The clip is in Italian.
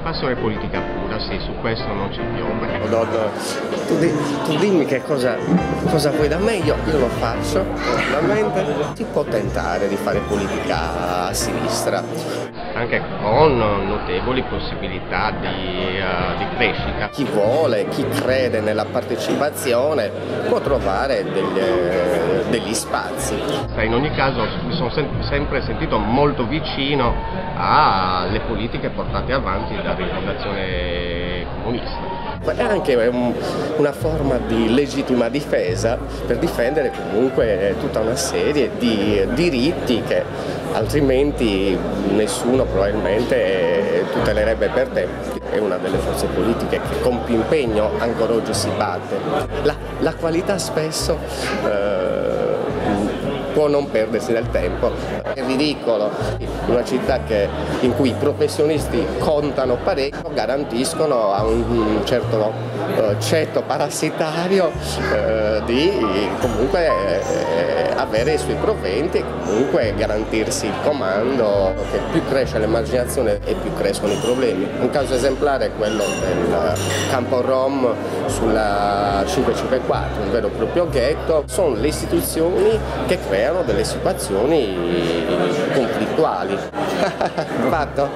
Passione politica pura, sì, su questo non c'è piombo. Tu dimmi che cosa vuoi da me, io lo faccio, naturalmente. Si può tentare di fare politica a sinistra. Anche con notevoli possibilità di crescita. Chi vuole, chi crede nella partecipazione può trovare degli spazi. In ogni caso mi sono sempre sentito molto vicino alle politiche portate avanti da Rifondazione Comunista. È anche una forma di legittima difesa per difendere comunque tutta una serie di diritti che altrimenti nessuno probabilmente tutelerebbe per te. È una delle forze politiche che con più impegno ancora oggi si batte. La qualità spesso può non perdersi nel tempo. È ridicolo, in una città in cui i professionisti contano parecchio, garantiscono a un certo ceto parassitario di comunque avere i suoi proventi e comunque garantirsi il comando, che più cresce l'emarginazione e più crescono i problemi. Un caso esemplare è quello del campo Rom sulla 554, un vero e proprio ghetto. Sono le istituzioni che creano delle situazioni conflittuali. Fatto?